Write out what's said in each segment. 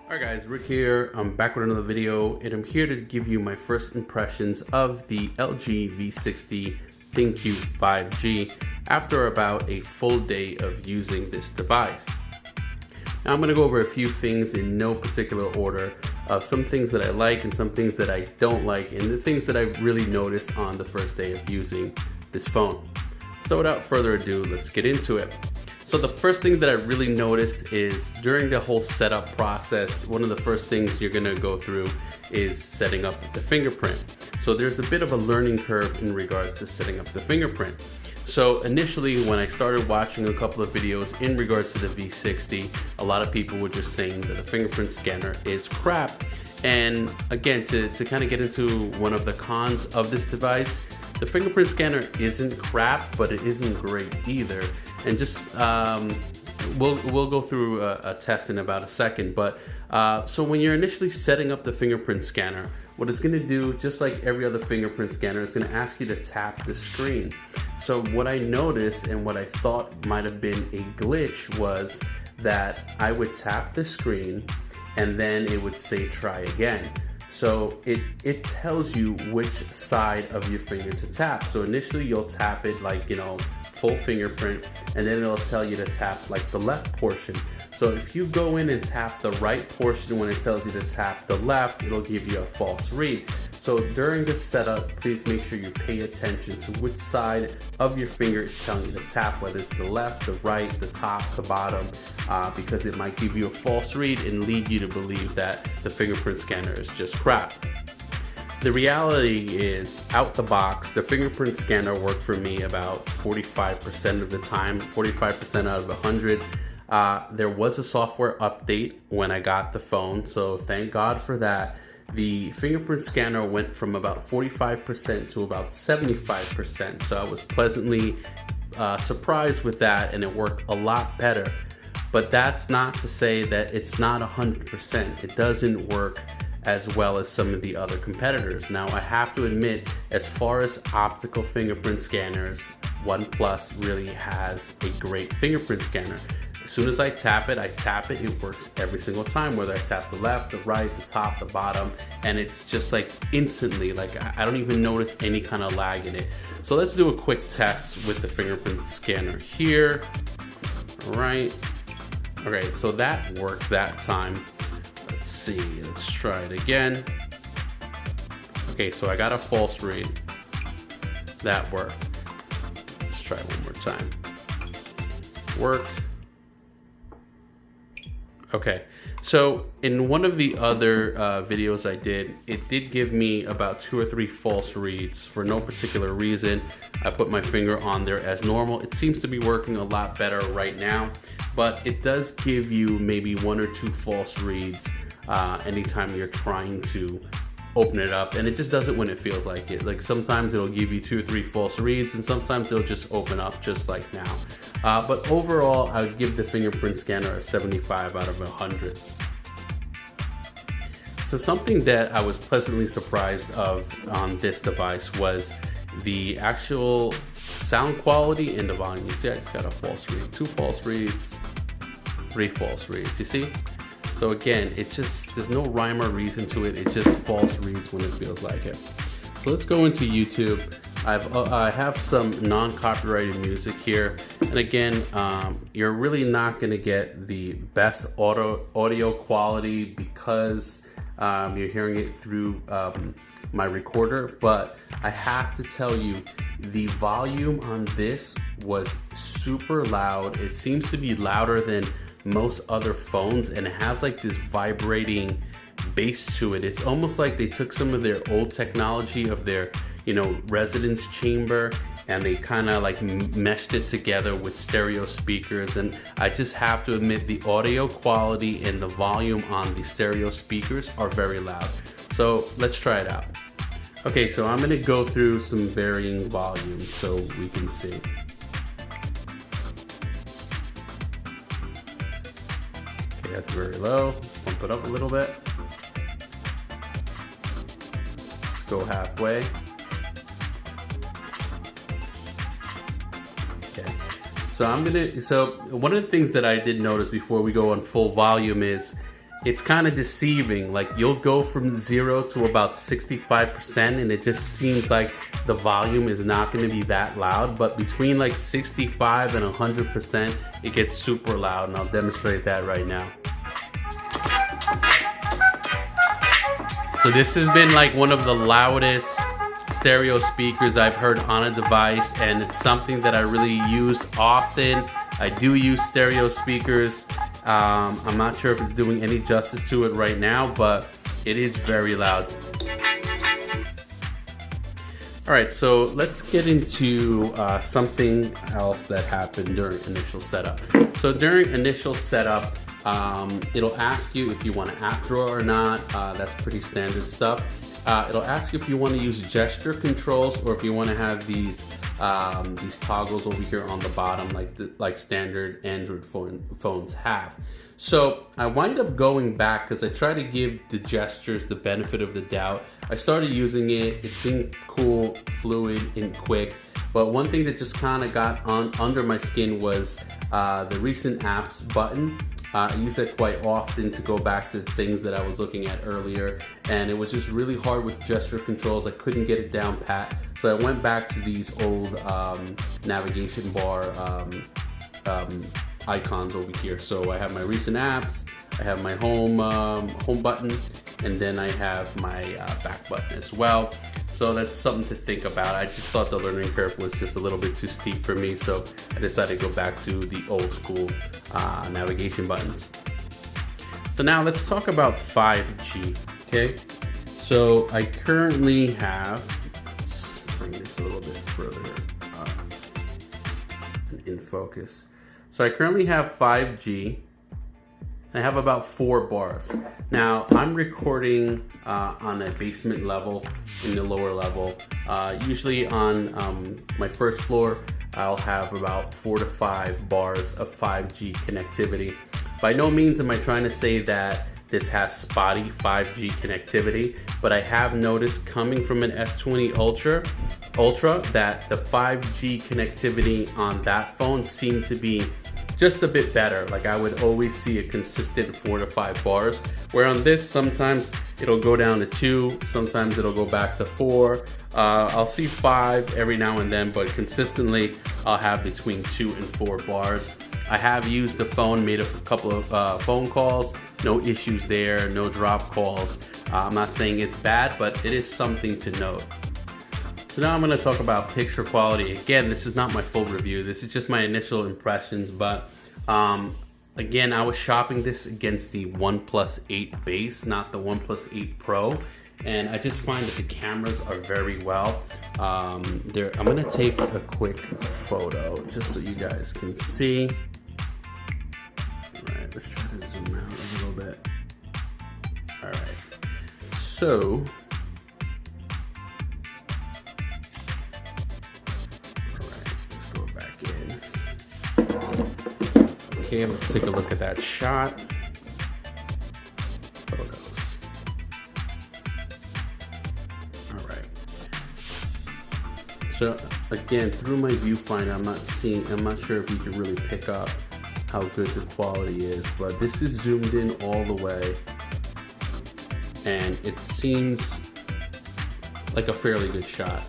Alright guys, Rick here. I'm back with another video, and I'm here to give you my first impressions of the LG V60 ThinQ 5G after about a full day of using this device. Now I'm going to go over a few things in no particular order, some things that I like and some things that I don't like, and the things that I've really noticed on the first day of using this phone. So without further ado, let's get into it. So the first thing that I really noticed is during the whole setup process, one of the first things you're gonna go through is setting up the fingerprint. So there's a bit of a learning curve in regards to setting up the fingerprint. So initially when I started watching a couple of videos in regards to the V60, a lot of people were just saying that the fingerprint scanner is crap. And again, to kind of get into one of the cons of this device, the fingerprint scanner isn't crap, but it isn't great either. And just, we'll go through a test in about a second. But so when you're initially setting up the fingerprint scanner, what it's gonna do, just like every other fingerprint scanner, it's gonna ask you to tap the screen. So what I noticed and what I thought might have been a glitch was that I would tap the screen and then it would say try again. So it tells you which side of your finger to tap. So initially you'll tap it like, you know, full fingerprint, and then it'll tell you to tap like the left portion. So if you go in and tap the right portion when it tells you to tap the left, it'll give you a false read. So during this setup, please make sure you pay attention to which side of your finger it's telling you to tap, whether it's the left, the right, the top, the bottom, because it might give you a false read and lead you to believe that the fingerprint scanner is just crap. The reality is, out the box, the fingerprint scanner worked for me about 45% of the time, 45% out of 100. There was a software update when I got the phone, so thank God for that. The fingerprint scanner went from about 45% to about 75%, so I was pleasantly surprised with that, and it worked a lot better. But that's not to say that it's not 100%. It doesn't work as well as some of the other competitors. Now I have to admit, as far as optical fingerprint scanners, OnePlus really has a great fingerprint scanner. As soon as I tap it, it works every single time, whether I tap the left, the right, the top, the bottom, and it's just like instantly, like I don't even notice any kind of lag in it. So let's do a quick test with the fingerprint scanner here. All right. Okay, so that worked that time. Let's see, let's try it again. Okay, so I got a false read. That worked. Let's try it one more time. Worked. Okay, so in one of the other videos I did, it did give me about 2 or 3 false reads for no particular reason. I put my finger on there as normal. It seems to be working a lot better right now, but it does give you maybe 1 or 2 false reads anytime you're trying to open it up, and it just does it when it feels like it. Like sometimes it'll give you 2 or 3 false reads, and sometimes it'll just open up just like now. But overall, I would give the fingerprint scanner a 75 out of 100. So something that I was pleasantly surprised of on this device was the actual sound quality and the volume. You see, I just got a false read, 2 false reads, 3 false reads, you see? So again, it just, there's no rhyme or reason to it. It just false reads when it feels like it. So let's go into YouTube. I have some non-copyrighted music here. And again, you're really not gonna get the best audio quality because you're hearing it through my recorder. But I have to tell you, the volume on this was super loud. It seems to be louder than most other phones, and it has like this vibrating bass to it. It's almost like they took some of their old technology of their, you know, residence chamber, and they kind of like meshed it together with stereo speakers. And I just have to admit, the audio quality and the volume on the stereo speakers are very loud. So let's try it out. Okay, so I'm gonna go through some varying volumes so we can see. Okay, that's very low. Let's bump it up a little bit. Let's go halfway. Okay. So one of the things that I did notice before we go on full volume is it's kind of deceiving. Like you'll go from 0 to about 65% and it just seems like the volume is not going to be that loud, but between like 65 and 100% it gets super loud, and I'll demonstrate that right now. So this has been like one of the loudest stereo speakers I've heard on a device, and it's something that I really use often. I do use stereo speakers. I'm not sure if it's doing any justice to it right now, but it is very loud. All right, so let's get into something else that happened during initial setup. So during initial setup, it'll ask you if you want an app drawer or not. That's pretty standard stuff. It'll ask you if you want to use gesture controls or if you want to have these toggles over here on the bottom, like standard Android phones have. So I wind up going back because I try to give the gestures the benefit of the doubt. I started using it. It seemed cool, fluid, and quick. But one thing that just kind of got under my skin was the recent apps button. I use it quite often to go back to things that I was looking at earlier, and it was just really hard with gesture controls. I couldn't get it down pat, so I went back to these old navigation bar icons over here. So I have my recent apps, I have my home button, and then I have my back button as well. So that's something to think about. I just thought the learning curve was just a little bit too steep for me, so I decided to go back to the old school navigation buttons. So now let's talk about 5G, okay? So I currently have, let's bring this a little bit further in focus. So I currently have 5G. I have about 4 bars. Now I'm recording on a basement level, in the lower level. Usually on my first floor, I'll have about 4 to 5 bars of 5G connectivity. By no means am I trying to say that this has spotty 5G connectivity, but I have noticed coming from an S20 Ultra that the 5G connectivity on that phone seemed to be just a bit better. Like I would always see a consistent 4 to 5 bars, where on this sometimes it'll go down to 2, sometimes it'll go back to 4. I'll see 5 every now and then, but consistently I'll have between 2 and 4 bars. I have used the phone, made a couple of phone calls, no issues there, no drop calls. I'm not saying it's bad, but it is something to note. So now I'm going to talk about picture quality. Again, this is not my full review. This is just my initial impressions, but again, I was shopping this against the OnePlus 8 base, not the OnePlus 8 Pro, and I just find that the cameras are very well. I'm going to take a quick photo just so you guys can see. All right, let's try to zoom out a little bit. All right, so okay, let's take a look at that shot. Photos. All right. So again, through my viewfinder, I'm not sure if you can really pick up how good the quality is, but this is zoomed in all the way, and it seems like a fairly good shot.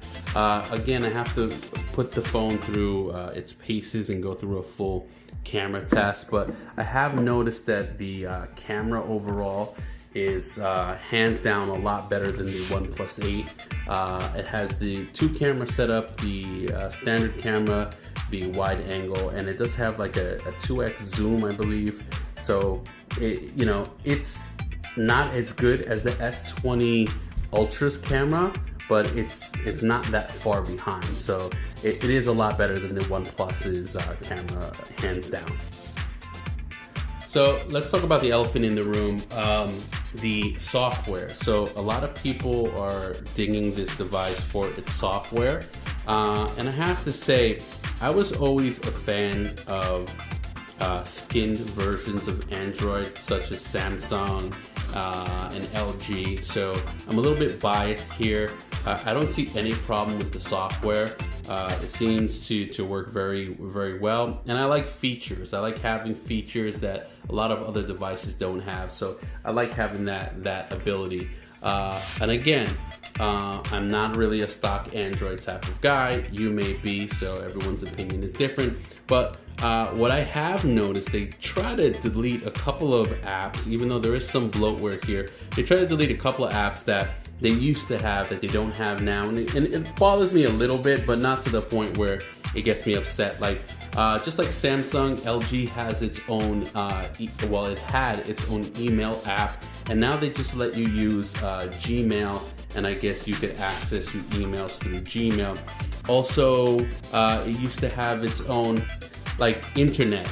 Again, I have to put the phone through its paces and go through a full camera test, but I have noticed that the camera overall is hands down a lot better than the OnePlus 8. It has the 2 camera setup, the standard camera, the wide angle, and it does have like a 2x zoom, I believe. So it's not as good as the S20 Ultra's camera, but it's not that far behind. So it is a lot better than the OnePlus's camera, hands down. So let's talk about the elephant in the room, the software. So a lot of people are dinging this device for its software. And I have to say, I was always a fan of skinned versions of Android, such as Samsung and LG. So I'm a little bit biased here. I don't see any problem with the software. It seems to work very well, and I like features. I like having features that a lot of other devices don't have, so I like having that ability. And again, I'm not really a stock Android type of guy. You may be, so everyone's opinion is different. But what I have noticed, they try to delete a couple of apps, even though there is some bloatware here. They try to delete a couple of apps that they used to have that they don't have now, and it bothers me a little bit, but not to the point where it gets me upset. Like just like Samsung, LG has its own it had its own email app, and now they just let you use Gmail, and I guess you could access your emails through Gmail. Also, it used to have its own like internet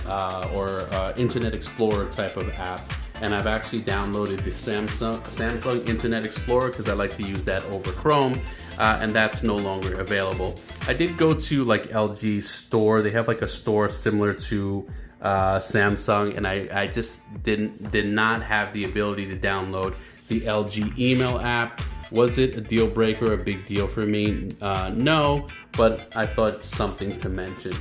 or Internet Explorer type of app. And I've actually downloaded the Samsung Internet Explorer because I like to use that over Chrome, and that's no longer available. I did go to like LG's store. They have like a store similar to Samsung, and I just did not have the ability to download the LG email app. Was it a deal breaker, a big deal for me? No, but I thought something to mention.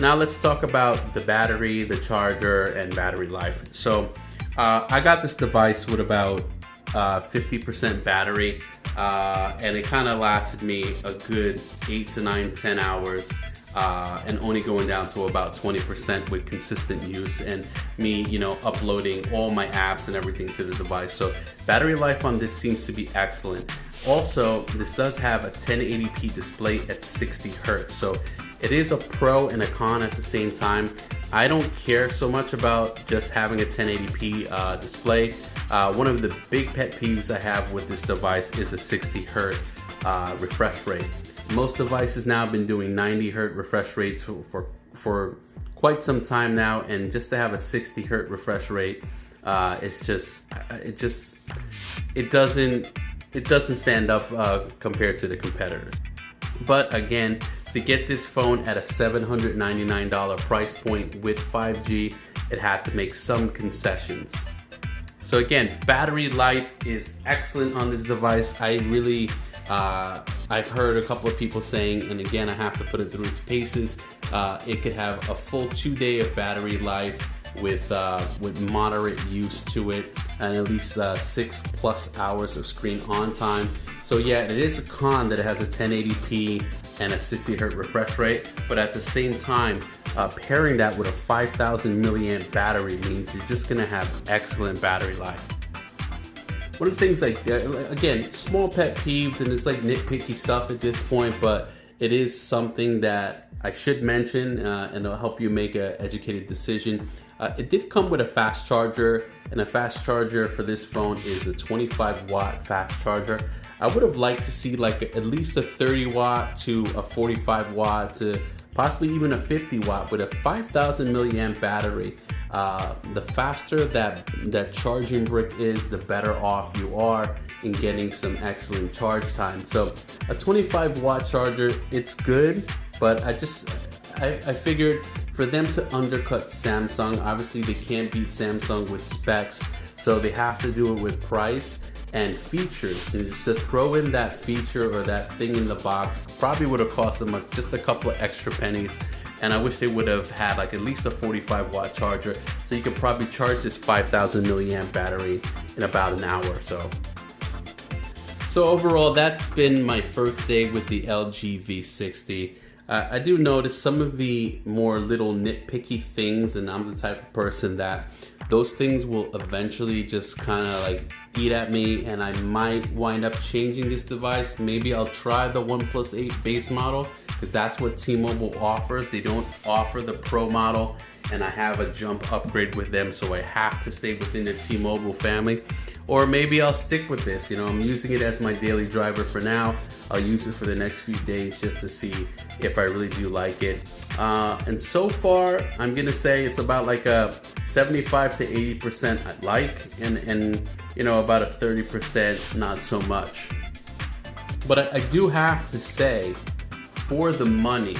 Now let's talk about the battery, the charger, and battery life. So I got this device with about 50% battery, and it kind of lasted me a good 8 to 9, 10 hours, and only going down to about 20% with consistent use and me, uploading all my apps and everything to the device. So battery life on this seems to be excellent. Also, this does have a 1080p display at 60 Hertz. So it is a pro and a con at the same time. I don't care so much about just having a 1080p display. One of the big pet peeves I have with this device is a 60 Hertz refresh rate. Most devices now have been doing 90 Hertz refresh rates for quite some time now, and just to have a 60 Hertz refresh rate, it doesn't stand up compared to the competitors. But again, to get this phone at a $799 price point with 5G, it had to make some concessions. So again, battery life is excellent on this device. I really, I've heard a couple of people saying, and again, I have to put it through its paces, it could have a full 2 day of battery life with moderate use to it, and at least 6+ hours of screen on time. So yeah, it is a con that it has a 1080p and a 60 Hertz refresh rate, but at the same time, pairing that with a 5,000 milliamp battery means you're just gonna have excellent battery life. One of the things, like again, small pet peeves, and it's like nitpicky stuff at this point, but it is something that I should mention, and it'll help you make an educated decision. It did come with a fast charger, and a fast charger for this phone is a 25-watt fast charger. I would have liked to see like at least a 30-watt to a 45-watt to possibly even a 50-watt with a 5,000 milliamp battery. The faster that charging brick is, the better off you are in getting some excellent charge time. So a 25-watt charger, it's good, but I figured for them to undercut Samsung, obviously they can't beat Samsung with specs, so they have to do it with price and features. And to throw in that feature or that thing in the box probably would have cost them just a couple of extra pennies, and I wish they would have had like at least a 45-watt charger, so you could probably charge this 5,000 milliamp battery in about an hour or so. So overall, that's been my first day with the LG V60. I do notice some of the more little nitpicky things, and I'm the type of person that those things will eventually just kind of like eat at me, and I might wind up changing this device. Maybe I'll try the OnePlus 8 base model, because that's what T-Mobile offers. They don't offer the Pro model, and I have a jump upgrade with them, so I have to stay within the T-Mobile family. Or maybe I'll stick with this. I'm using it as my daily driver for now. I'll use it for the next few days just to see if I really do like it. And so far, I'm gonna say it's about like a 75 to 80% I like, and about a 30% not so much. But I do have to say, for the money,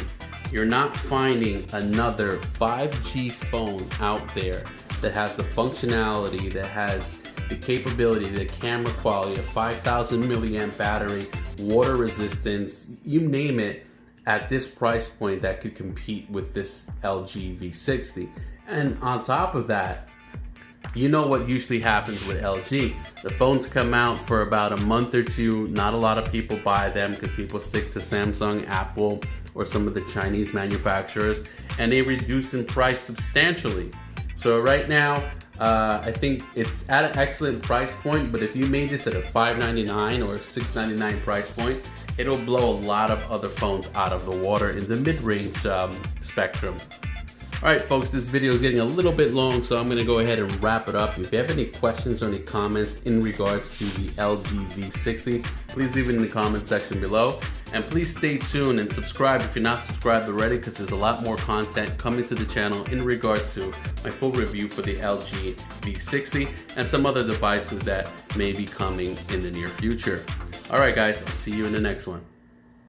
you're not finding another 5G phone out there that has the functionality, that has the capability, the camera quality, a 5,000 milliamp battery, water resistance, you name it, at this price point that could compete with this LG V60. And on top of that, you know what usually happens with LG. The phones come out for about a month or two. Not a lot of people buy them because people stick to Samsung, Apple, or some of the Chinese manufacturers, and they reduce in price substantially. So right now, I think it's at an excellent price point, but if you made this at a $599 or $699 price point, it'll blow a lot of other phones out of the water in the mid-range spectrum. Alright folks, this video is getting a little bit long, so I'm going to go ahead and wrap it up. If you have any questions or any comments in regards to the LG V60, please leave it in the comment section below. And please stay tuned and subscribe if you're not subscribed already, because there's a lot more content coming to the channel in regards to my full review for the LG V60 and some other devices that may be coming in the near future. Alright guys, I'll see you in the next one.